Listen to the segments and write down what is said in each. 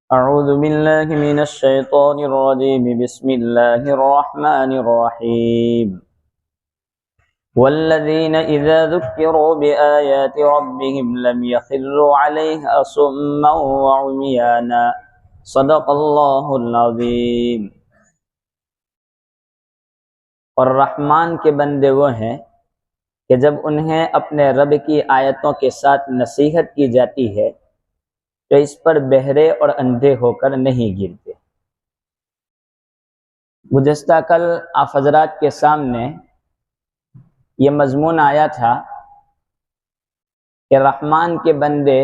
أعوذ بالله من الشيطان الرجيم بسم الله الرحمن الرحيم والذين إذا ذكروا بآيات ربهم لم يخروا عليها صما وعميانا صدق الله العظيم۔ اور رحمان کے بندے وہ ہیں کہ جب انہیں اپنے رب کی آیتوں کے ساتھ نصیحت کی جاتی ہے تو اس پر بہرے اور اندھے ہو کر نہیں گرتے۔ گزشتہ کل آپ حضرات کے سامنے یہ مضمون آیا تھا کہ رحمان کے بندے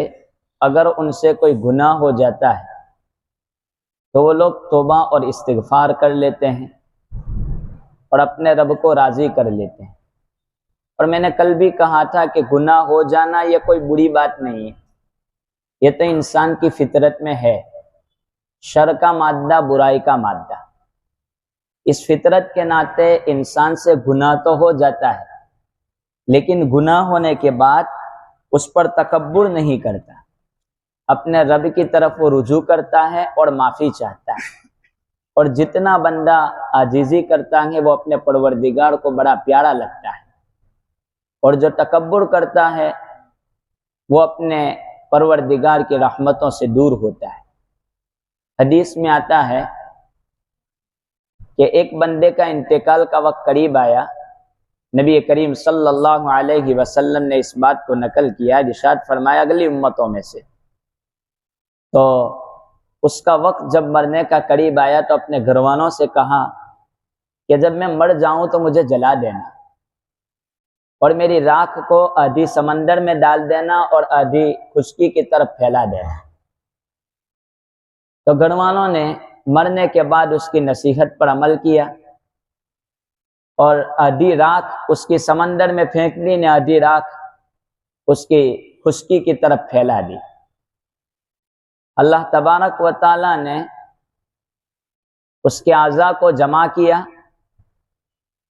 اگر ان سے کوئی گناہ ہو جاتا ہے تو وہ لوگ توبہ اور استغفار کر لیتے ہیں اور اپنے رب کو راضی کر لیتے ہیں۔ اور میں نے کل بھی کہا تھا کہ گناہ ہو جانا یہ کوئی بری بات نہیں ہے، یہ تو انسان کی فطرت میں ہے، شر کا مادہ برائی کا مادہ۔ اس فطرت کے ناطے انسان سے گناہ تو ہو جاتا ہے، لیکن گناہ ہونے کے بعد اس پر تکبر نہیں کرتا، اپنے رب کی طرف وہ رجوع کرتا ہے اور معافی چاہتا ہے۔ اور جتنا بندہ عاجزی کرتا ہے وہ اپنے پروردگار کو بڑا پیارا لگتا ہے، اور جو تکبر کرتا ہے وہ اپنے پروردگار کی رحمتوں سے دور ہوتا ہے۔ حدیث میں آتا ہے کہ ایک بندے کا انتقال کا وقت قریب آیا، نبی کریم صلی اللہ علیہ وسلم نے اس بات کو نقل کیا، ارشاد فرمایا اگلی امتوں میں سے تو اس کا وقت جب مرنے کا قریب آیا تو اپنے گھر والوں سے کہا کہ جب میں مر جاؤں تو مجھے جلا دینا اور میری راکھ کو آدھی سمندر میں ڈال دینا اور آدھی خشکی کی طرف پھیلا دینا۔ تو گھر والوں نے مرنے کے بعد اس کی نصیحت پر عمل کیا اور آدھی راکھ اس کی سمندر میں پھینک دی نے آدھی راکھ اس کی خشکی کی طرف پھیلا دی۔ اللہ تبارک و تعالی نے اس کے اعضاء کو جمع کیا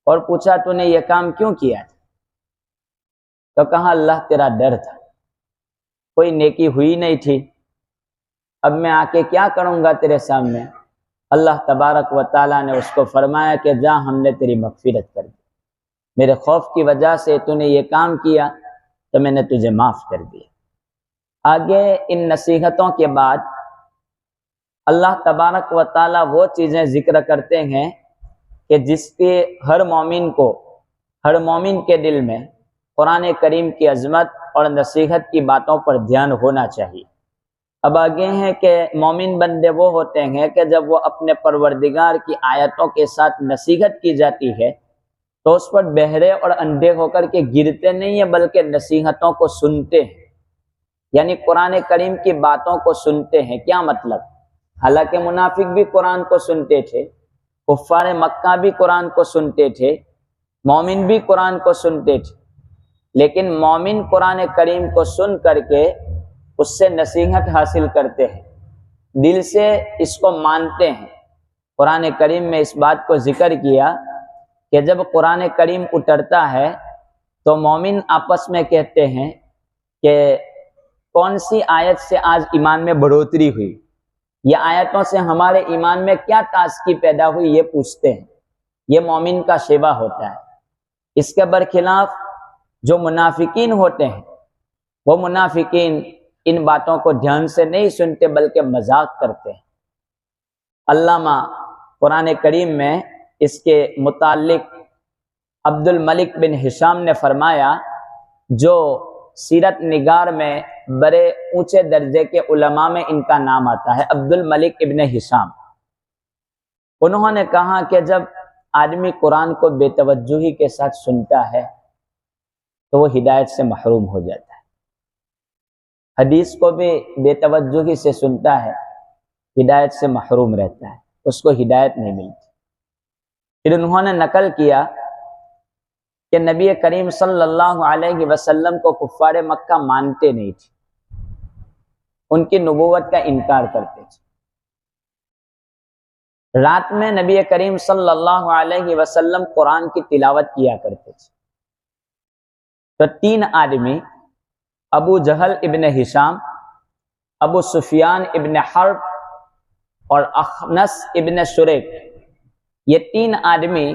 اور پوچھا تو نے یہ کام کیوں کیا؟ تو کہا اللہ تیرا ڈر تھا، کوئی نیکی ہوئی نہیں تھی، اب میں آ کے کیا کروں گا تیرے سامنے؟ اللہ تبارک و تعالیٰ نے اس کو فرمایا کہ جا ہم نے تیری مغفرت کر دی، میرے خوف کی وجہ سے تو نے یہ کام کیا تو میں نے تجھے معاف کر دیا۔ آگے ان نصیحتوں کے بعد اللہ تبارک و تعالیٰ وہ چیزیں ذکر کرتے ہیں کہ جس کے ہر مومن کے دل میں قرآن کریم کی عظمت اور نصیحت کی باتوں پر دھیان ہونا چاہیے۔ اب آگے ہیں کہ مومن بندے وہ ہوتے ہیں کہ جب وہ اپنے پروردگار کی آیتوں کے ساتھ نصیحت کی جاتی ہے تو اس پر بہرے اور اندھے ہو کر کے گرتے نہیں ہیں بلکہ نصیحتوں کو سنتے ہیں، یعنی قرآن کریم کی باتوں کو سنتے ہیں۔ کیا مطلب؟ حالانکہ منافق بھی قرآن کو سنتے تھے، کفار مکہ بھی قرآن کو سنتے تھے، مومن بھی قرآن کو سنتے تھے، لیکن مومن قرآن کریم کو سن کر کے اس سے نصیحت حاصل کرتے ہیں، دل سے اس کو مانتے ہیں۔ قرآن کریم میں اس بات کو ذکر کیا کہ جب قرآن کریم اترتا ہے تو مومن آپس میں کہتے ہیں کہ کون سی آیت سے آج ایمان میں بڑھوتری ہوئی، یہ آیتوں سے ہمارے ایمان میں کیا تازگی پیدا ہوئی، یہ پوچھتے ہیں۔ یہ مومن کا شیوہ ہوتا ہے۔ اس کے برخلاف جو منافقین ہوتے ہیں وہ منافقین ان باتوں کو دھیان سے نہیں سنتے بلکہ مذاق کرتے ہیں۔ علامہ قرآن کریم میں اس کے متعلق عبد الملک بن ہشام نے فرمایا، جو سیرت نگار میں بڑے اونچے درجے کے علماء میں ان کا نام آتا ہے، عبد الملک ابن ہشام، انہوں نے کہا کہ جب آدمی قرآن کو بے توجہی کے ساتھ سنتا ہے تو وہ ہدایت سے محروم ہو جاتا ہے، حدیث کو بھی بے توجہی سے سنتا ہے، ہدایت سے محروم رہتا ہے، اس کو ہدایت نہیں ملتی۔ پھر انہوں نے نقل کیا کہ نبی کریم صلی اللہ علیہ وسلم کو کفار مکہ مانتے نہیں تھے، ان کی نبوت کا انکار کرتے تھے۔ رات میں نبی کریم صلی اللہ علیہ وسلم قرآن کی تلاوت کیا کرتے تھے تو 3 آدمی، ابو جہل ابن ہشام، ابو سفیان ابن حرب اور اخنس ابن شریک، یہ تین آدمی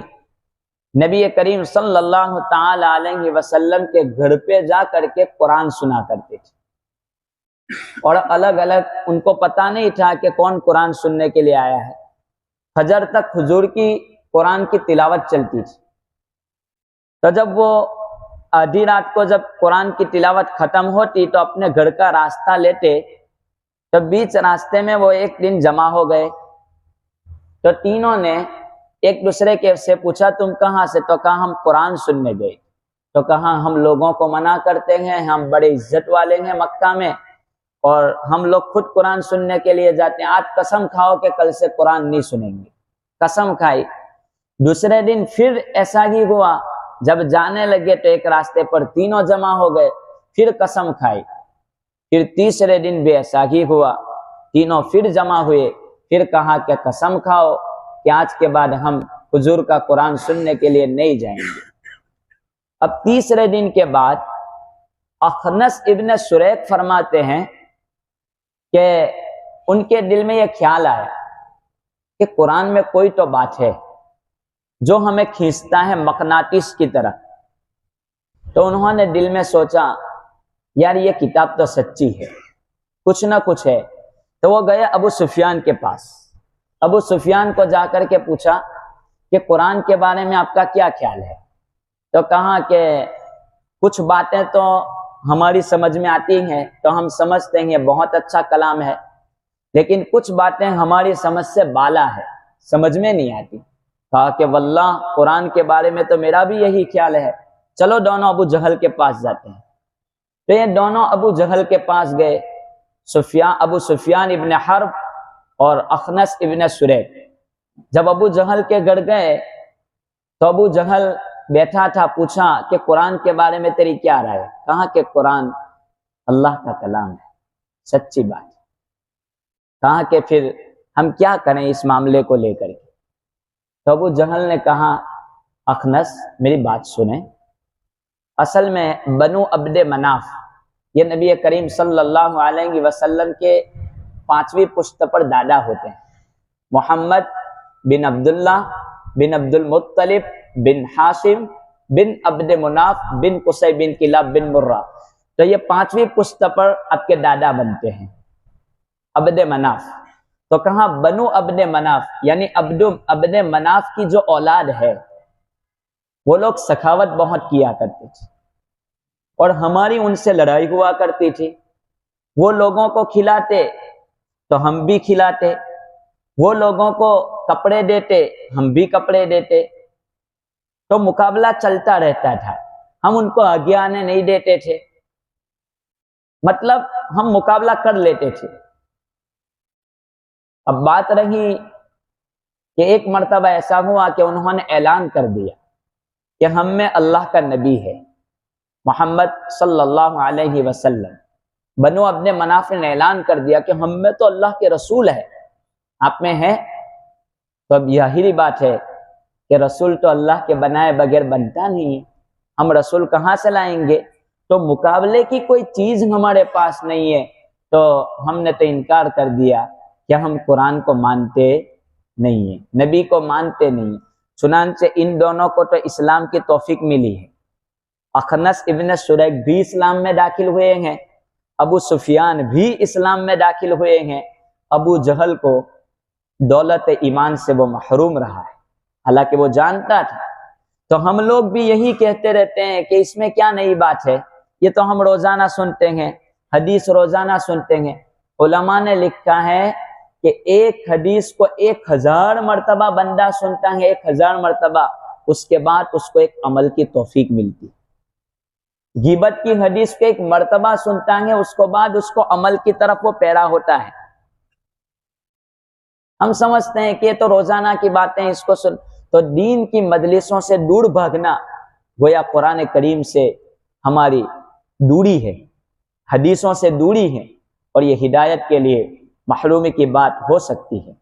نبی کریم صلی اللہ تعالی علیہ وسلم کے گھر پہ جا کر کے قرآن سنا کرتے تھے، اور الگ الگ ان کو پتہ نہیں تھا کہ کون قرآن سننے کے لیے آیا ہے۔ فجر تک حضور کی قرآن کی تلاوت چلتی تھی، تو جب وہ آدھی رات کو جب قرآن کی تلاوت ختم ہوتی تو اپنے گھر کا راستہ لیتے، تو بیچ راستے میں وہ ایک دن جمع ہو گئے، تو تینوں نے ایک دوسرے کے سے پوچھا تم کہاں سے؟ تو کہا ہم قرآن سننے گئے۔ تو کہا ہم لوگوں کو منع کرتے ہیں، ہم بڑے عزت والے ہیں مکہ میں، اور ہم لوگ خود قرآن سننے کے لیے جاتے ہیں، آج قسم کھاؤ کہ کل سے قرآن نہیں سنیں گے۔ قسم کھائی۔ دوسرے دن پھر ایسا ہی ہوا، جب جانے لگے تو ایک راستے پر تینوں جمع ہو گئے، پھر قسم کھائی۔ پھر تیسرے دن بھی ایسا ہی ہوا، تینوں پھر جمع ہوئے، پھر کہا کہ قسم کھاؤ کہ آج کے بعد ہم حضور کا قرآن سننے کے لیے نہیں جائیں گے۔ اب تیسرے دن کے بعد اخنس ابن شریک فرماتے ہیں کہ ان کے دل میں یہ خیال آیا کہ قرآن میں کوئی تو بات ہے جو ہمیں کھینچتا ہے مقناطیس کی طرح۔ تو انہوں نے دل میں سوچا یار یہ کتاب تو سچی ہے، کچھ نہ کچھ ہے۔ تو وہ گئے ابو سفیان کے پاس، ابو سفیان کو جا کر کے پوچھا کہ قرآن کے بارے میں آپ کا کیا خیال ہے؟ تو کہا کہ کچھ باتیں تو ہماری سمجھ میں آتی ہیں، تو ہم سمجھتے ہیں یہ بہت اچھا کلام ہے، لیکن کچھ باتیں ہماری سمجھ سے بالا ہے، سمجھ میں نہیں آتی۔ کہا کہ واللہ قرآن کے بارے میں تو میرا بھی یہی خیال ہے، چلو دونوں ابو جہل کے پاس جاتے ہیں۔ تو یہ دونوں ابو جہل کے پاس گئے، ابو سفیان ابن حرب اور اخنس ابن شریک۔ جب ابو جہل کے گھر گئے تو ابو جہل بیٹھا تھا، پوچھا کہ قرآن کے بارے میں تیری کیا رائے ہے؟ کہا کہ قرآن اللہ کا کلام ہے، سچی بات ہے۔ کہا کہ پھر ہم کیا کریں اس معاملے کو لے کر کے؟ تو ابو جہل نے کہا اخنس میری بات سنیں، اصل میں بنو عبد مناف یہ نبی کریم صلی اللہ علیہ وسلم کے 5ویں پشت پر دادا ہوتے ہیں۔ محمد بن عبداللہ بن عبد المطلب بن ہاشم بن عبد مناف بن قصی بن کلاب بن مرہ، تو یہ 5ویں پشت پر آپ کے دادا بنتے ہیں، عبد مناف۔ تو کہاں بنو عبد مناف یعنی عبد مناف کی جو اولاد ہے وہ لوگ سخاوت بہت کیا کرتے تھے، اور ہماری ان سے لڑائی ہوا کرتی تھی۔ وہ لوگوں کو کھلاتے تو ہم بھی کھلاتے، وہ لوگوں کو کپڑے دیتے ہم بھی کپڑے دیتے، تو مقابلہ چلتا رہتا تھا، ہم ان کو آگے آنے نہیں دیتے تھے، مطلب ہم مقابلہ کر لیتے تھے۔ اب بات رہی کہ ایک مرتبہ ایسا ہوا کہ انہوں نے اعلان کر دیا کہ ہم میں اللہ کا نبی ہے محمد صلی اللہ علیہ وسلم۔ بنو عبد مناف نے اعلان کر دیا کہ ہم میں تو اللہ کے رسول ہے، آپ میں ہے۔ تو اب یہی بات ہے کہ رسول تو اللہ کے بنائے بغیر بنتا نہیں ہے، ہم رسول کہاں سے لائیں گے؟ تو مقابلے کی کوئی چیز ہمارے پاس نہیں ہے، تو ہم نے تو انکار کر دیا کہ ہم قرآن کو مانتے نہیں ہیں، نبی کو مانتے نہیں ہیں۔ چنانچہ ان دونوں کو تو اسلام کی توفیق ملی ہے، اخنس ابن شریک بھی اسلام میں داخل ہوئے ہیں، ابو سفیان بھی اسلام میں داخل ہوئے ہیں۔ ابو جہل کو دولت ایمان سے وہ محروم رہا ہے، حالانکہ وہ جانتا تھا۔ تو ہم لوگ بھی یہی کہتے رہتے ہیں کہ اس میں کیا نئی بات ہے، یہ تو ہم روزانہ سنتے ہیں، حدیث روزانہ سنتے ہیں۔ علماء نے لکھا ہے کہ ایک حدیث کو 1000 مرتبہ بندہ سنتا ہے، 1000 مرتبہ، اس کے بعد اس کو ایک عمل کی توفیق ملتی ہے۔ غیبت کی حدیث کو 1 مرتبہ سنتا ہے، اس کو بعد اس کو عمل کی طرف وہ پیرا ہوتا ہے۔ ہم سمجھتے ہیں کہ یہ تو روزانہ کی باتیں، اس کو سن، تو دین کی مجلسوں سے دور بھاگنا گویا قرآن کریم سے ہماری دوری ہے، حدیثوں سے دوری ہے، اور یہ ہدایت کے لیے محرومی کی بات ہو سکتی ہے۔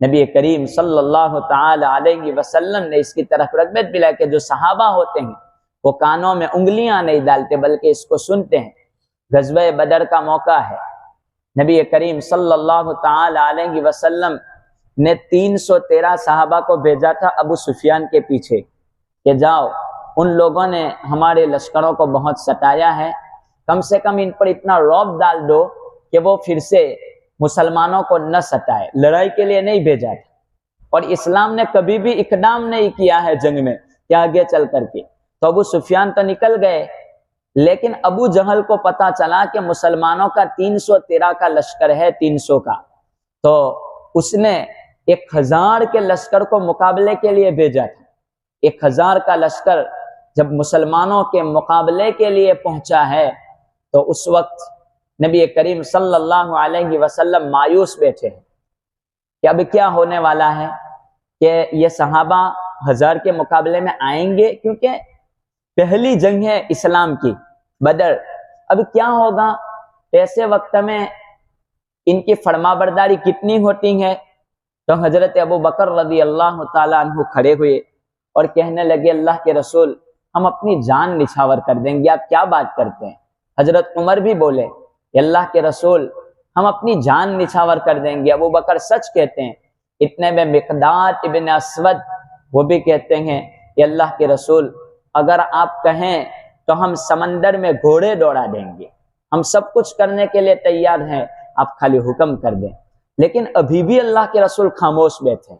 نبی کریم صلی اللہ تعالی علیہ وسلم نے اس کی طرف رغبت دلائی کہ جو صحابہ ہوتے ہیں وہ کانوں میں انگلیاں نہیں ڈالتے بلکہ اس کو سنتے ہیں۔ غزوہ بدر کا موقع ہے، نبی کریم صلی اللہ تعالی علیہ وسلم نے 313 صحابہ کو بھیجا تھا ابو سفیان کے پیچھے کہ جاؤ، ان لوگوں نے ہمارے لشکروں کو بہت ستایا ہے، کم سے کم ان پر اتنا رعب ڈال دو کہ وہ پھر سے مسلمانوں کو نہ ستائے۔ لڑائی کے لیے نہیں بھیجا تھا، اور اسلام نے کبھی بھی اقدام نہیں کیا ہے جنگ میں کہ آگے چل کر کے۔ تو ابو سفیان تو نکل گئے، لیکن ابو جہل کو پتا چلا کہ مسلمانوں کا 313 کا لشکر ہے، 300 کا، تو اس نے 1000 کے لشکر کو مقابلے کے لیے بھیجا تھا۔ 1000 کا لشکر جب مسلمانوں کے مقابلے کے لیے پہنچا ہے تو اس وقت نبی کریم صلی اللہ علیہ وسلم مایوس بیٹھے ہیں کہ اب کیا ہونے والا ہے، کہ یہ صحابہ 1000 کے مقابلے میں آئیں گے، کیونکہ پہلی جنگ ہے اسلام کی، بدر، اب کیا ہوگا؟ ایسے وقت میں ان کی فرما برداری کتنی ہوتی ہے؟ تو حضرت ابو بکر رضی اللہ تعالیٰ عنہ کھڑے ہوئے اور کہنے لگے اللہ کے رسول، ہم اپنی جان نچھاور کر دیں گے، آپ کیا بات کرتے ہیں؟ حضرت عمر بھی بولے اللہ کے رسول، ہم اپنی جان نچھاور کر دیں گے۔ ابو بکر سچ کہتے ہیں۔ اتنے میں مقداد ابن اسود وہ بھی کہتے ہیں کہ اللہ کے رسول، اگر آپ کہیں تو ہم سمندر میں گھوڑے دوڑا دیں گے، ہم سب کچھ کرنے کے لیے تیار ہیں، آپ خالی حکم کر دیں۔ لیکن ابھی بھی اللہ کے رسول خاموش بیٹھے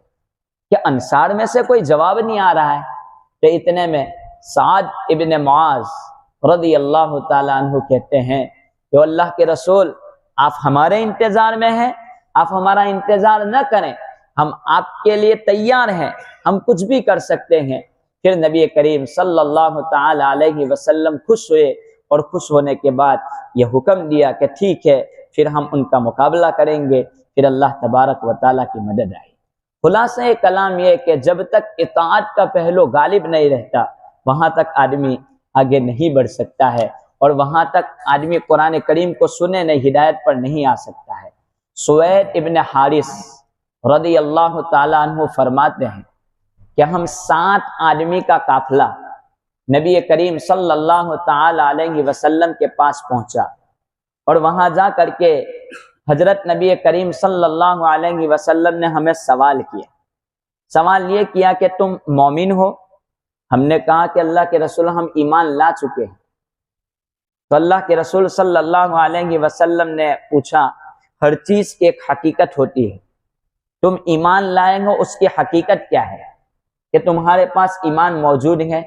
کہ انصار میں سے کوئی جواب نہیں آ رہا ہے۔ تو اتنے میں سعد ابن معاذ رضی اللہ تعالیٰ عنہ کہتے ہیں کہ اللہ کے رسول، آپ ہمارے انتظار میں ہیں، آپ ہمارا انتظار نہ کریں، ہم آپ کے لیے تیار ہیں، ہم کچھ بھی کر سکتے ہیں۔ پھر نبی کریم صلی اللہ تعالی علیہ وسلم خوش ہوئے، اور خوش ہونے کے بعد یہ حکم دیا کہ ٹھیک ہے، پھر ہم ان کا مقابلہ کریں گے۔ پھر اللہ تبارک و تعالیٰ کی مدد آئی۔ خلاصہ کلام یہ کہ جب تک اطاعت کا پہلو غالب نہیں رہتا، وہاں تک آدمی آگے نہیں بڑھ سکتا ہے، اور وہاں تک آدمی قرآن کریم کو سنے نہیں، ہدایت پر نہیں آ سکتا ہے۔ سوید ابن حارث رضی اللہ تعالیٰ عنہ فرماتے ہیں کہ ہم 7 آدمی کا قافلہ نبی کریم صلی اللہ تعالی علیہ وسلم کے پاس پہنچا، اور وہاں جا کر کے حضرت نبی کریم صلی اللہ علیہ وسلم نے ہمیں سوال یہ کیا کہ تم مومن ہو؟ ہم نے کہا کہ اللہ کے رسول، ہم ایمان لا چکے ہیں۔ تو اللہ کے رسول صلی اللہ علیہ وسلم نے پوچھا، ہر چیز کی ایک حقیقت ہوتی ہے، تم ایمان لائے ہو، اس کی حقیقت کیا ہے کہ تمہارے پاس ایمان موجود ہے؟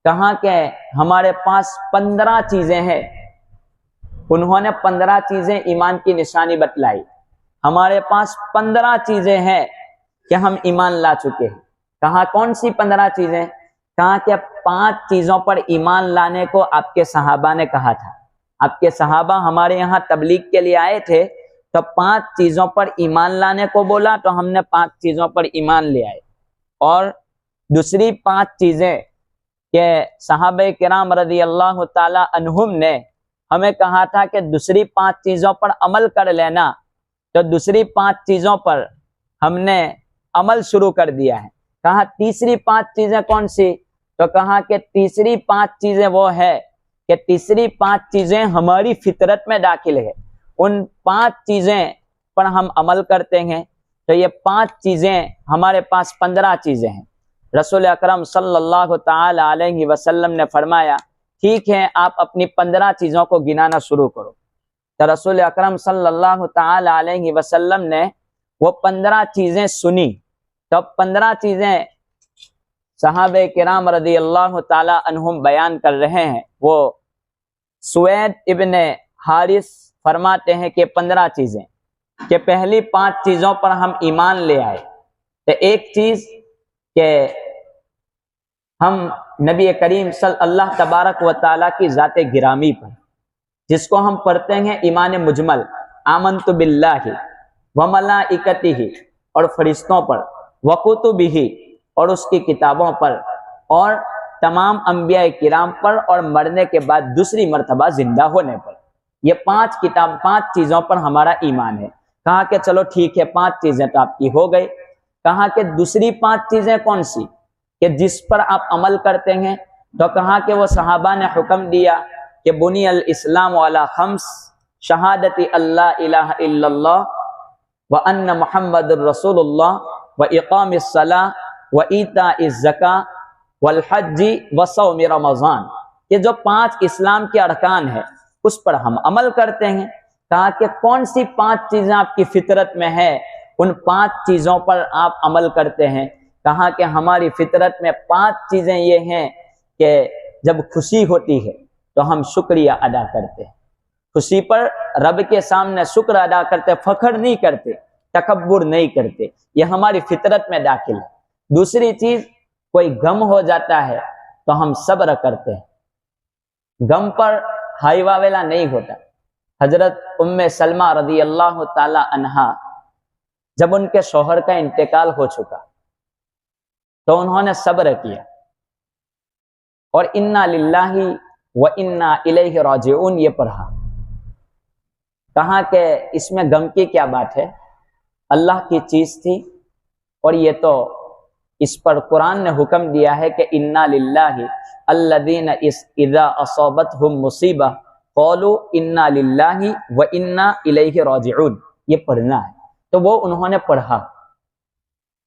کہاں کہ ہمارے پاس 15 چیزیں ہیں۔ انہوں نے 15 چیزیں ایمان کی نشانی بتلائی۔ ہمارے پاس 15 چیزیں ہیں کہ ہم ایمان لا چکے ہیں۔ کہاں کون سی 15 چیزیں؟ کہا کہ 5 چیزوں پر ایمان لانے کو آپ کے صحابہ نے کہا تھا۔ آپ کے صحابہ ہمارے یہاں تبلیغ کے لیے آئے تھے، تو 5 چیزوں پر ایمان لانے کو بولا، تو ہم نے 5 چیزوں پر ایمان لے آئے۔ اور دوسری 5 چیزیں کہ صحابہ کرام رضی اللہ تعالی عنہم نے ہمیں کہا تھا کہ دوسری 5 چیزوں پر عمل کر لینا، تو دوسری 5 چیزوں پر ہم نے عمل شروع کر دیا ہے۔ کہا تیسری 5 چیزیں کون سی؟ تو کہا کہ تیسری 5 چیزیں وہ ہے کہ تیسری 5 چیزیں ہماری فطرت میں داخل ہے، ان 5 چیزیں پر ہم عمل کرتے ہیں۔ تو یہ 5 چیزیں ہمارے پاس 15 چیزیں ہیں۔ رسول اکرم صلی اللہ تعالی علیہ وسلم نے فرمایا ٹھیک ہے، آپ اپنی 15 چیزوں کو گنانا شروع کرو۔ تو رسول اکرم صلی اللہ تعالی علیہ وسلم نے وہ 15 چیزیں سنی۔ تو 15 چیزیں صحابہ کرام رضی اللہ تعالی عنہم بیان کر رہے ہیں۔ وہ سوید ابن حارث فرماتے ہیں کہ 15 چیزیں کہ پہلی 5 چیزوں پر ہم ایمان لے آئے۔ تو ایک چیز کہ ہم نبی کریم صلی اللہ تبارک و تعالیٰ کی ذات گرامی پر، جس کو ہم پڑھتے ہیں ایمان مجمل، آمنت باللہ وملائکتہ، اور فرشتوں پر، وکتبہ، اور اس کی کتابوں پر، اور تمام انبیاء کرام پر، اور مرنے کے بعد دوسری مرتبہ زندہ ہونے پر۔ یہ 5 چیزوں پر ہمارا ایمان ہے۔ کہا کہ چلو ٹھیک ہے، 5 چیزیں تو آپ کی ہو گئی۔ کہا کہ دوسری 5 چیزیں کون سی کہ جس پر آپ عمل کرتے ہیں؟ تو کہا کہ وہ صحابہ نے حکم دیا کہ بنی الاسلام علی 5، شہادت اللہ الہ الا اللہ وَأَنَّ مُحَمَّدٌ رَسُولُ اللَّهِ وَإِقَامِ الصَّلَاةِ وَإِيتَاءِ الزَّكَاةِ وَالْحَجِّ وَصَوْمِ رمضان، یہ جو 5 اسلام کے ارکان ہیں اس پر ہم عمل کرتے ہیں۔ کہا کہ کون سی 5 چیزیں آپ کی فطرت میں ہے، ان 5 چیزوں پر آپ عمل کرتے ہیں۔ کہا کہ ہماری فطرت میں 5 چیزیں یہ ہیں کہ جب خوشی ہوتی ہے تو ہم شکریہ ادا کرتے ہیں، خوشی پر رب کے سامنے شکر ادا کرتے، فخر نہیں کرتے، تکبر نہیں کرتے، یہ ہماری فطرت میں داخل ہے۔ دوسری چیز، کوئی غم ہو جاتا ہے تو ہم صبر کرتے ہیں، غم پر ہائی واویلا نہیں ہوتا۔ حضرت ام سلمہ رضی اللہ تعالی عنہا جب ان کے شوہر کا انتقال ہو چکا تو انہوں نے صبر کیا اور انا للہ و انا الیہ راجعون یہ پڑھا۔ کہا کہ اس میں غم کی کیا بات ہے، اللہ کی چیز تھی، اور یہ تو اس پر قرآن نے حکم دیا ہے کہ انا للہ الذین اذا اصابتہم مصیبہ قالوا انا للہ و انا الیہ راجعون، یہ پڑھنا ہے۔ تو وہ انہوں نے پڑھا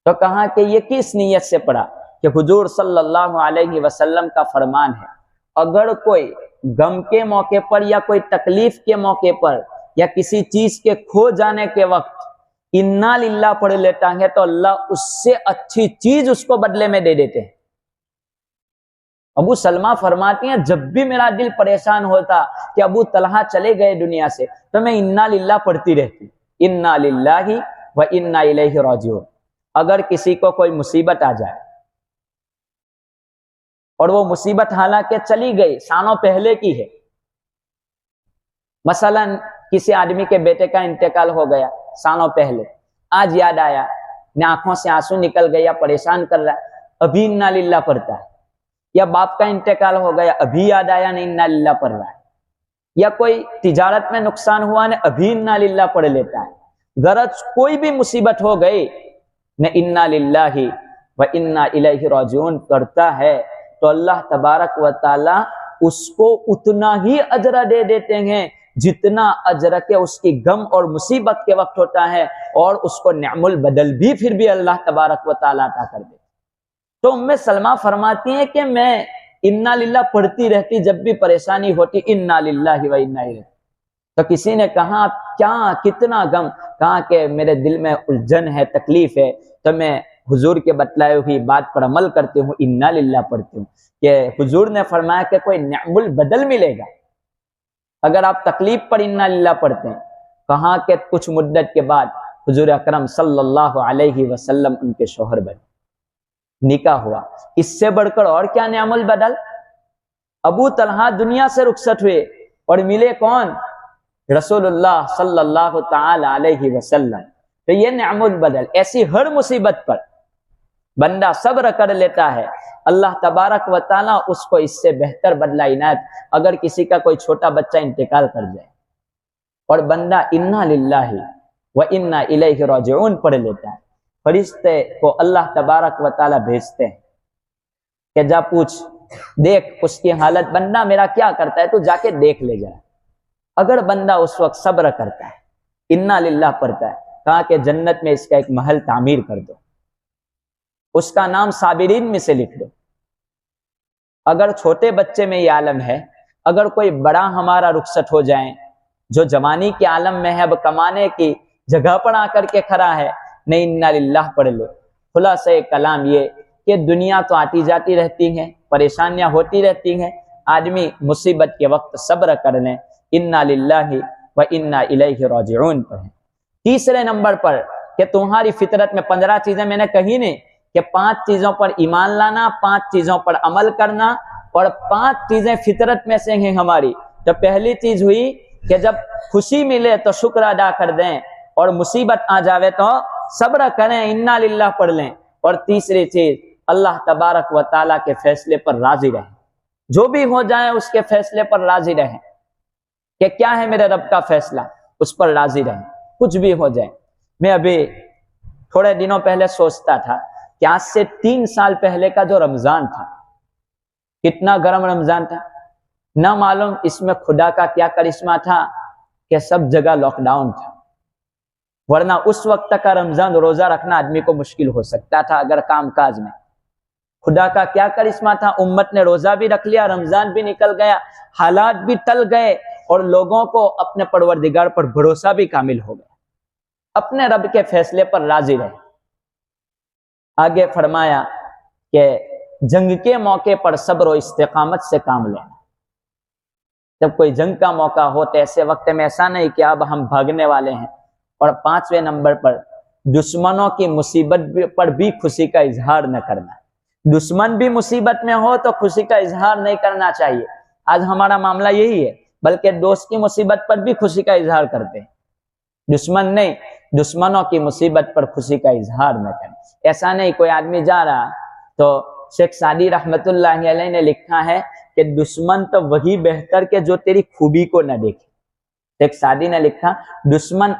تو کہا کہ یہ کس نیت سے پڑھا کہ حضور صلی اللہ علیہ وسلم کا فرمان ہے اگر کوئی غم کے موقع پر یا کوئی تکلیف کے موقع پر یا کسی چیز کے کھو جانے کے وقت انا للہ پڑھ لیتا ہے تو اللہ اس سے اچھی چیز اس کو بدلے میں دے دیتے ہیں۔ ابو سلمہ فرماتی ہیں جب بھی میرا دل پریشان ہوتا کہ ابو طلحہ چلے گئے دنیا سے تو میں انا للہ پڑھتی رہتی، انا للہ و انا الیہ راجعون۔ اگر کسی کو کوئی مصیبت آ جائے اور وہ مصیبت حالانکہ چلی گئی، سالوں پہلے کی ہے، مثلا کسی آدمی کے بیٹے کا انتقال ہو گیا سالوں پہلے، آج یاد آیا، نہ آنکھوں سے آنسو نکل گیا، پریشان کر رہا ہے، ابھی انا للہ پڑھتا ہے۔ یا باپ کا انتقال ہو گیا، ابھی یاد آیا، نہیں انا للہ پڑھ رہا ہے۔ یا کوئی تجارت میں نقصان ہوا، نے ابھی انا للہ پڑھ لیتا ہے۔ غرض کوئی بھی مصیبت ہو گئی نہ انا للہ و انا الیہ راجعون کرتا ہے تو اللہ تبارک و تعالی اس کو اتنا ہی اجر دے دیتے ہیں جتنا اجر کے اس کی غم اور مصیبت کے وقت ہوتا ہے، اور اس کو نعم البدل بھی پھر بھی اللہ تبارک و تعالی عطا کر دیتے۔ تو ام سلمہ فرماتی ہیں کہ میں انا للہ پڑھتی رہتی جب بھی پریشانی ہوتی، انا للہ و انا الیہ۔ تو کسی نے کہا کیا کتنا غم؟ کہا کہ میرے دل میں الجھن ہے، تکلیف ہے، تو میں حضور کے بتلائے ہوئی بات پر عمل کرتی ہوں، انا للہ پڑھتی ہوں۔ کہ حضور نے فرمایا کہ کوئی نعم البدل ملے گا اگر آپ تکلیف پر انا للہ پڑھتے ہیں۔ کہا کہ کچھ مدت کے بعد حضور اکرم صلی اللہ علیہ وسلم ان کے شوہر بنے، نکاح ہوا۔ اس سے بڑھ کر اور کیا نعم البدل؟ ابو طلحہ دنیا سے رخصت ہوئے اور ملے کون؟ رسول اللہ صلی اللہ تعالی علیہ وسلم۔ تو یہ نعم البدل، ایسی ہر مصیبت پر بندہ صبر کر لیتا ہے، اللہ تبارک و تعالیٰ اس کو اس سے بہتر بدلہ عنایت۔ اگر کسی کا کوئی چھوٹا بچہ انتقال کر جائے اور بندہ انا للہ و انا الیہ راجعون پڑھ لیتا ہے، فرشتے کو اللہ تبارک و تعالیٰ بھیجتے ہیں کہ جا پوچھ، دیکھ اس کی حالت، بندہ میرا کیا کرتا ہے، تو جا کے دیکھ لے جائے۔ اگر بندہ اس وقت صبر کرتا ہے، انا للہ پڑھتا ہے، کہا کہ جنت میں اس کا ایک محل تعمیر کر دو، اس کا نام صابرین میں سے لکھ دو۔ اگر چھوٹے بچے میں یہ عالم ہے، اگر کوئی بڑا ہمارا رخصت ہو جائیں جو جوانی کے عالم میں ہے، اب کمانے کی جگہ پر آ کر کے کھڑا ہے، نہیں انا للہ پڑھ لو۔ خلاصہ کلام یہ کہ دنیا تو آتی جاتی رہتی ہے، پریشانیاں ہوتی رہتی ہیں، آدمی مصیبت کے وقت صبر کر لیں، انا للہ و انا الیہ راجعون پڑھیں۔ تیسرے نمبر پر کہ تمہاری فطرت میں 15 چیزیں میں نے کہی نہیں کہ 5 چیزوں پر ایمان لانا، 5 چیزوں پر عمل کرنا، اور 5 چیزیں فطرت میں سے ہیں ہماری۔ تو پہلی چیز ہوئی کہ جب خوشی ملے تو شکر ادا کر دیں، اور مصیبت آ جاوے تو صبر کریں، انا للہ پڑھ لیں۔ اور تیسری چیز، اللہ تبارک و تعالیٰ کے فیصلے پر راضی رہیں، جو بھی ہو جائے اس کے فیصلے پر راضی رہیں کہ کیا ہے میرے رب کا فیصلہ، اس پر راضی رہیں، کچھ بھی ہو جائے۔ میں ابھی تھوڑے دنوں پہلے سوچتا تھا کہ آج سے 3 سال پہلے کا جو رمضان تھا، کتنا گرم رمضان تھا، نہ معلوم اس میں خدا کا کیا کرشمہ تھا کہ سب جگہ لاک ڈاؤن تھا، ورنہ اس وقت کا رمضان روزہ رکھنا آدمی کو مشکل ہو سکتا تھا اگر کام کاج میں. خدا کا کیا کرشمہ تھا، امت نے روزہ بھی رکھ لیا، رمضان بھی نکل گیا، حالات بھی ٹل گئے اور لوگوں کو اپنے پروردگار پر بھروسہ بھی کامل ہو گیا، اپنے رب کے فیصلے پر راضی رہے. آگے فرمایا کہ جنگ کے موقع پر صبر و استقامت سے کام لینا. جب کوئی جنگ کا موقع ہو تو ایسے وقت میں ایسا نہیں کہ اب ہم بھاگنے والے ہیں. اور 5ویں نمبر پر دشمنوں کی مصیبت پر بھی خوشی کا اظہار نہ کرنا. دشمن بھی مصیبت میں ہو تو خوشی کا اظہار نہیں کرنا چاہیے. آج ہمارا معاملہ یہی ہے، بلکہ دوست کی مصیبت پر بھی خوشی کا اظہار کرتے ہیں، دشمن نہیں، دشمنوں کی مصیبت پر خوشی کا اظہار نہ کریں. ایسا نہیں کوئی آدمی جا رہا تو شیخ سعدی رحمت اللہ علیہ نے لکھا ہے کہ دشمن تو وہی بہتر کہ جو تیری خوبی کو نہ دیکھے. شیخ سعدی نے لکھا دشمن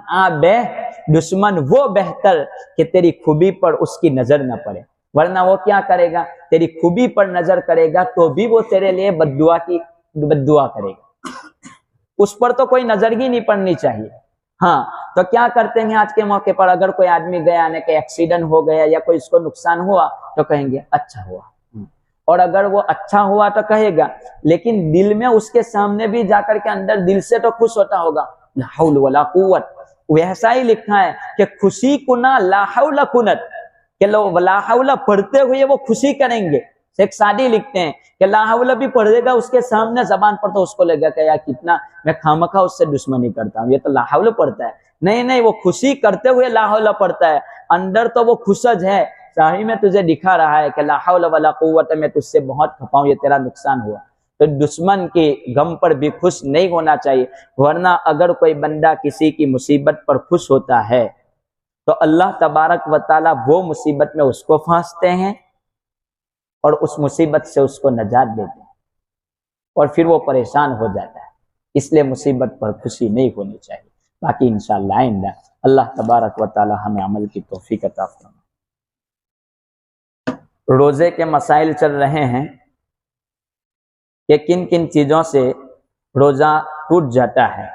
دشمن وہ بہتر کہ تیری خوبی پر اس کی نظر نہ پڑے، ورنہ وہ کیا کرے گا، تیری خوبی پر نظر کرے گا تو بھی وہ تیرے لیے بد دعا کرے گا. اس پر تو کوئی نظر ہی نہیں پڑنی چاہیے. ہاں تو کیا کرتے ہیں آج کے موقع پر، اگر کوئی آدمی گیا نے کہ ایکسیڈنٹ ہو گیا یا کوئی اس کو نقصان ہوا تو کہیں گے اچھا ہوا، اور اگر وہ اچھا ہوا تو کہے گا، لیکن دل میں اس کے سامنے بھی جا کر کے اندر دل سے تو خوش ہوتا ہوگا. لا حول ولا قوت، ویسا ہی لکھا ہے کہ خوشی کنا لا حول کنت، کہ لوگ لا حول پڑھتے ہوئے وہ خوشی کریں گے. شیخ سعدی لکھتے ہیں کہ لا حول بھی پڑھے گا اس کے سامنے زبان پر تو اس کو لگا کہ یار کتنا میں خامخواہ اس سے دشمنی کرتا ہوں، یہ تو لا حول پڑھتا ہے. نہیں، وہ خوشی کرتے ہوئے لا حول پڑھتا ہے، اندر تو وہ خوشج ہے، ظاہر میں تجھے دکھا رہا ہے کہ لا حول ولا قوت، میں تجھ سے بہت کھپاؤں، یہ تیرا نقصان ہوا. تو دشمن کی غم پر بھی خوش نہیں ہونا چاہیے، ورنہ اگر کوئی بندہ کسی کی مصیبت پر خوش ہوتا ہے تو اللہ تبارک و تعالیٰ وہ مصیبت میں اس کو پھانستے ہیں اور اس مصیبت سے اس کو نجات دیتے ہیں، اور پھر وہ پریشان ہو جاتا ہے. اس لیے مصیبت پر خوشی نہیں ہونی چاہیے. باقی انشاءاللہ آئندہ اللہ تبارک و تعالیٰ ہمیں عمل کی توفیق عطا فرمائے. روزے کے مسائل چل رہے ہیں کہ کن کن چیزوں سے روزہ ٹوٹ جاتا ہے.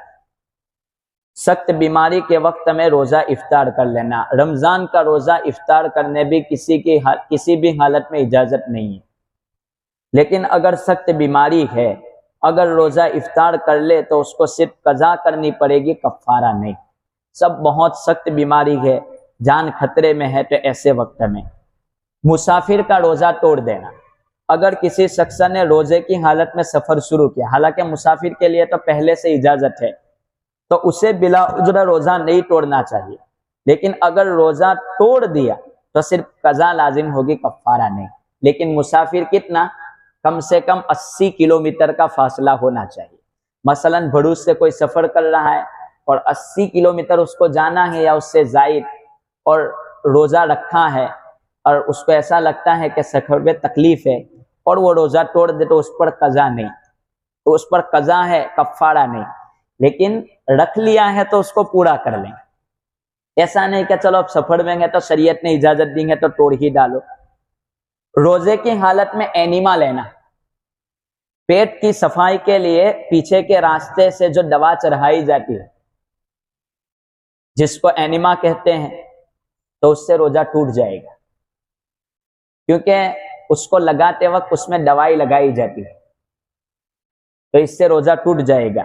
سخت بیماری کے وقت میں روزہ افطار کر لینا. رمضان کا روزہ افطار کرنے بھی کسی بھی حالت میں اجازت نہیں ہے، لیکن اگر سخت بیماری ہے، اگر روزہ افطار کر لے تو اس کو صرف قضا کرنی پڑے گی، کفارہ نہیں. سب بہت سخت بیماری ہے، جان خطرے میں ہے، تو ایسے وقت میں مسافر کا روزہ توڑ دینا. اگر کسی شخص نے روزے کی حالت میں سفر شروع کیا، حالانکہ مسافر کے لیے تو پہلے سے اجازت ہے، تو اسے بلا عذر روزہ نہیں توڑنا چاہیے. لیکن اگر روزہ توڑ دیا تو صرف قضا لازم ہوگی، کفارہ نہیں. لیکن مسافر کتنا؟ کم سے کم 80 کلومیٹر کا فاصلہ ہونا چاہیے. مثلا بھروچ سے کوئی سفر کر رہا ہے اور 80 کلومیٹر اس کو جانا ہے یا اس سے زائد، اور روزہ رکھا ہے اور اس کو ایسا لگتا ہے کہ سفر میں تکلیف ہے اور وہ روزہ توڑ دے تو اس پر قضا نہیں، تو اس پر قضا ہے، کفارہ نہیں. لیکن رکھ لیا ہے تو اس کو پورا کر لیں. ایسا نہیں کہ چلو اب سفر میں گے تو شریعت نے اجازت دی ہے تو توڑ ہی ڈالو. روزے کی حالت میں اینیما لینا، پیٹ کی صفائی کے لیے پیچھے کے راستے سے جو دوا چڑھائی جاتی ہے جس کو اینیما کہتے ہیں، تو اس سے روزہ ٹوٹ جائے گا، کیونکہ اس کو لگاتے وقت اس میں دوائی لگائی جاتی ہے، تو اس سے روزہ ٹوٹ جائے گا.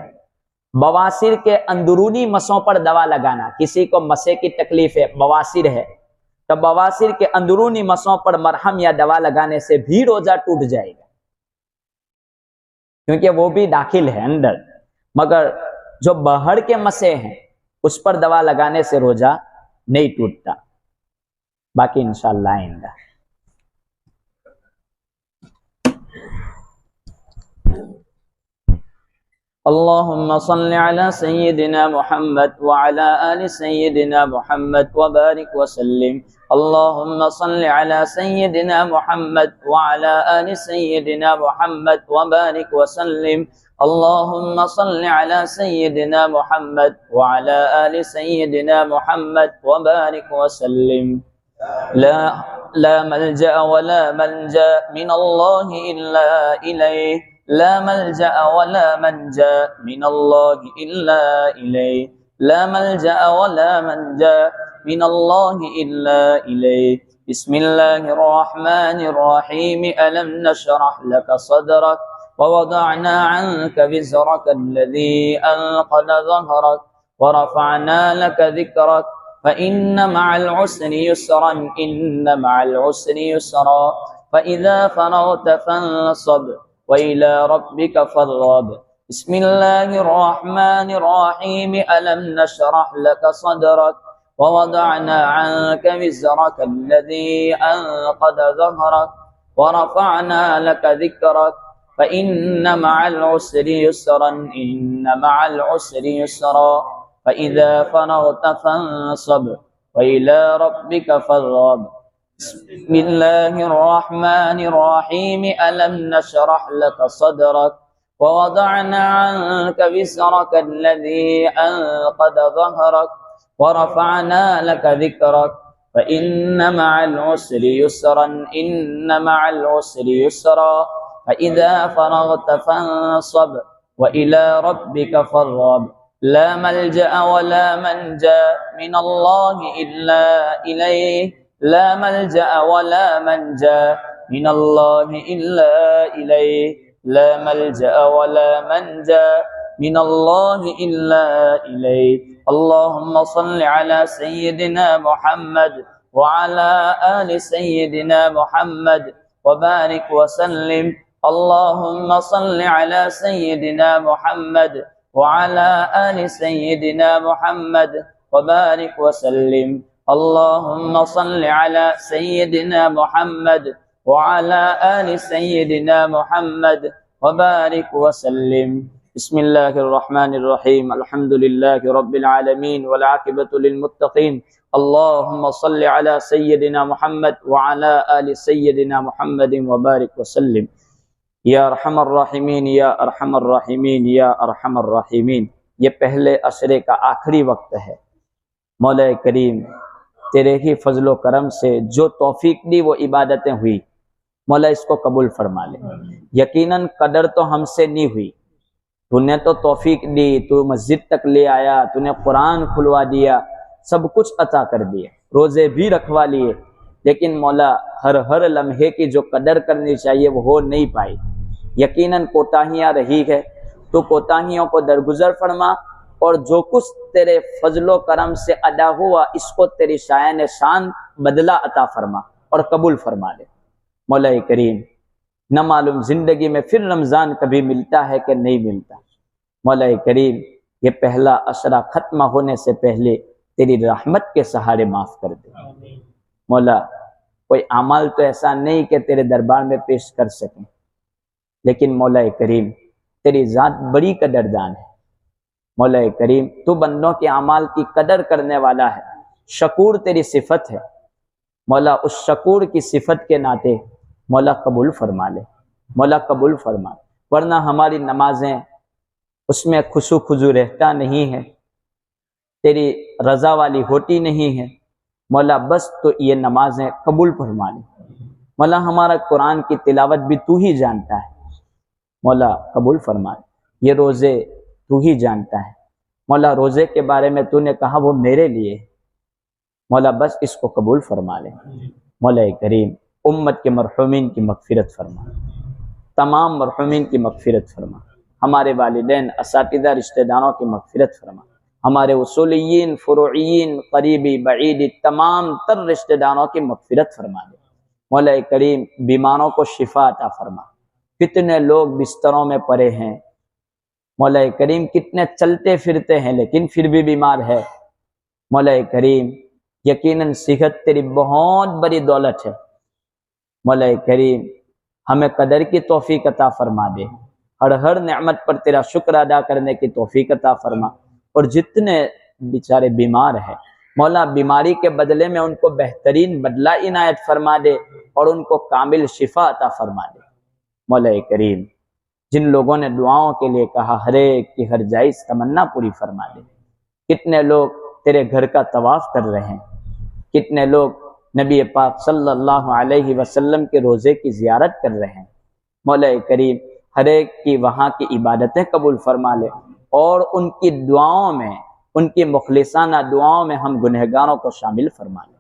بواسیر کے اندرونی مسوں پر دوا لگانا، کسی کو مسے کی تکلیف ہے، بواسیر ہے، تو بواسیر کے اندرونی مسوں پر مرہم یا دوا لگانے سے بھی روزہ ٹوٹ جائے گا، کیونکہ وہ بھی داخل ہے اندر. مگر جو باہر کے مسے ہیں اس پر دوا لگانے سے روزہ نہیں ٹوٹتا. باقی انشاءاللہ آئندہ. اللهم صل على سيدنا محمد وعلى آل سيدنا محمد وبارك وسلم. اللهم صل على سيدنا محمد وعلى آل سيدنا محمد وبارك وسلم. اللهم صل على سيدنا محمد وعلى آل سيدنا محمد وبارك وسلم. لا ملجأ ولا منجا من الله إلا إليه، لا ملجأ ولا منجا من الله إلا إليه. لا ملجأ ولا منجا من الله إلا إليه بسم الله الرحمن الرحيم ألم نشرح لك صدرك ووضعنا عنك وزرك الذي أنقض ظهرك ورفعنا لك ذكرك فإن مع العسر يسرا إن مع العسر يسرا فإذا فرغت فانصب وإلى ربك فارغب بسم الله الرحمن الرحيم ألم نشرح لك صدرك ووضعنا عنك وزرك الذي أنقض ظهرك ورفعنا لك ذكرك فإن مع العسر يسرا إن مع العسر يسرا فإذا فرغت فانصب وإلى ربك فارغب بسم الله الرحمن الرحيم ألم نشرح لك صدرك ووضعنا عنك وزرك الذي أنقض ظهرك ورفعنا لك ذكرك فإن مع العسر يسرا إن مع العسر يسرا فإذا فرغت فانصب وإلى ربك فارغب لا ملجأ ولا منجا من الله إلا إليه لا ملجأ ولا منجا من الله إلا إليه لا ملجأ ولا منجا من الله إلا إليه اللهم صل على سيدنا محمد وعلى آل سيدنا محمد وبارك وسلم اللهم صل على سيدنا محمد وعلى آل سيدنا محمد وبارك وسلم اللهم صل على سيدنا محمد وعلى آل سيدنا محمد وبارك وسلم بسم الله الرحمن الرحيم الحمد لله رب العالمين والعاقبة للمتقين اللهم صل على سيدنا محمد وعلى آل سيدنا محمد وبارك وسلم یا ارحم الراحمین یا ارحم الراحمین یا ارحم الراحمین۔ یہ پہلے عشرے کا آخری وقت ہے۔ مولا کریم تیرے ہی فضل و کرم سے جو توفیق دی وہ عبادتیں ہوئی، مولا اس کو قبول فرما لے۔ یقیناً قدر تو ہم سے نہیں ہوئی، تو نے تو توفیق دی، تو مسجد تک لے آیا، تو نے قرآن کھلوا دیا، سب کچھ عطا کر دیا، روزے بھی رکھوا لیے، لیکن مولا ہر لمحے کی جو قدر کرنی چاہیے وہ ہو نہیں پائی۔ یقیناً کوتاہیاں رہی ہے، تو کوتاہیوں کو درگزر فرما، اور جو کچھ تیرے فضل و کرم سے ادا ہوا اس کو تیری شایان شان بدلہ عطا فرما اور قبول فرما لے۔ مولا کریم نہ معلوم زندگی میں پھر رمضان کبھی ملتا ہے کہ نہیں ملتا، مولا کریم یہ پہلا عشرہ ختم ہونے سے پہلے تیری رحمت کے سہارے معاف کر دے۔ مولا کوئی اعمال تو ایسا نہیں کہ تیرے دربار میں پیش کر سکیں، لیکن مولا کریم تیری ذات بڑی قدردان ہے۔ مولا کریم تو بندوں کے اعمال کی قدر کرنے والا ہے، شکور تیری صفت ہے۔ مولا اس شکور کی صفت کے ناطے مولا قبول فرما لے، مولا قبول فرما، ورنہ ہماری نمازیں اس میں خشوع خضوع رہتا نہیں ہے، تیری رضا والی ہوتی نہیں ہے۔ مولا بس تو یہ نمازیں قبول فرما لے۔ مولا ہمارا قرآن کی تلاوت بھی تو ہی جانتا ہے، مولا قبول فرما لے۔ یہ روزے تو ہی جانتا ہے، مولا روزے کے بارے میں تو نے کہا وہ میرے لیے، مولا بس اس کو قبول فرما لے۔ مولا کریم امت کے مرحومین کی مغفرت فرما، تمام مرحومین کی مغفرت فرما، ہمارے والدین اساتذہ رشتہ داروں کی مغفرت فرما، ہمارے اصولیین فروعیین قریبی بعیدی تمام تر رشتہ داروں کی مغفرت فرما دے۔ مولا کریم بیماروں کو شفا عطا فرما، کتنے لوگ بستروں میں پڑے ہیں، مولا کریم کتنے چلتے پھرتے ہیں لیکن پھر بھی بیمار ہے۔ مولا کریم یقیناً صحت تیری بہت بڑی دولت ہے، مولا کریم ہمیں قدر کی توفیق عطا فرما دے، ہر نعمت پر تیرا شکر ادا کرنے کی توفیق عطا فرما، اور جتنے بیچارے بیمار ہیں مولا بیماری کے بدلے میں ان کو بہترین بدلہ عنایت فرما دے اور ان کو کامل شفا عطا فرما دے۔ مولا کریم جن لوگوں نے دعاؤں کے لیے کہا ہر ایک کی ہر جائز تمنا پوری فرما دے۔ کتنے لوگ تیرے گھر کا طواف کر رہے ہیں، کتنے لوگ نبی پاک صلی اللہ علیہ وسلم کے روزے کی زیارت کر رہے ہیں، مولا کریم ہر ایک کی وہاں کی عبادتیں قبول فرما لے، اور ان کی دعاؤں میں ان کی مخلصانہ دعاؤں میں ہم گنہگاروں کو شامل فرما لیں۔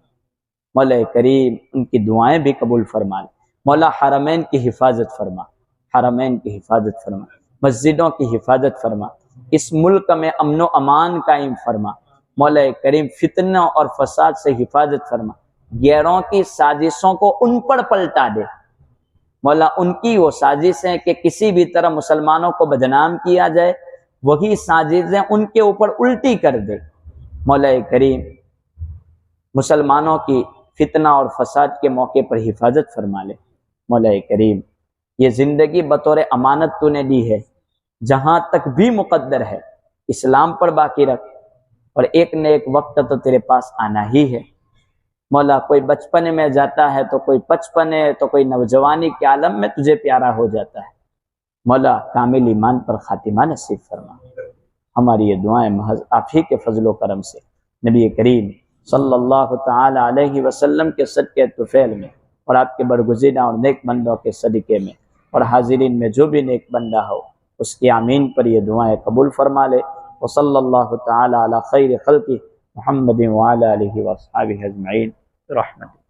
مولا کریم ان کی دعائیں بھی قبول فرما لیں۔ مولا حرمین کی حفاظت فرما، حرمین کی حفاظت فرما، مسجدوں کی حفاظت فرما، اس ملک میں امن و امان قائم فرما۔ مولا کریم فتنوں اور فساد سے حفاظت فرما، غیروں کی سازشوں کو ان پر پلٹا دے۔ مولا ان کی وہ سازشیں کہ کسی بھی طرح مسلمانوں کو بدنام کیا جائے، وہی سازشیں ان کے اوپر الٹی کر دے۔ مولا کریم مسلمانوں کی فتنہ اور فساد کے موقع پر حفاظت فرما لے۔ مولا کریم یہ زندگی بطور امانت تو نے دی ہے، جہاں تک بھی مقدر ہے اسلام پر باقی رکھ، اور ایک نہ ایک وقت تو تیرے پاس آنا ہی ہے۔ مولا کوئی بچپنے میں جاتا ہے تو کوئی بچپنے تو کوئی نوجوانی کے عالم میں تجھے پیارا ہو جاتا ہے۔ مولا کامل ایمان پر خاتمہ نصیب فرما۔ ہماری یہ دعائیں محض آپ ہی کے فضل و کرم سے نبی کریم صلی اللہ تعالی علیہ وسلم کے صدقے طفیل میں، اور آپ کے برگزیدہ اور نیک بندوں کے صدقے میں، اور حاضرین میں جو بھی نیک بندہ ہو اس کی آمین پر یہ دعائیں قبول فرما لے۔ وصلی اللہ تعالی علی خیر خلقہ محمد وعلی آلہ واصحابہ اجمعین برحمتہ۔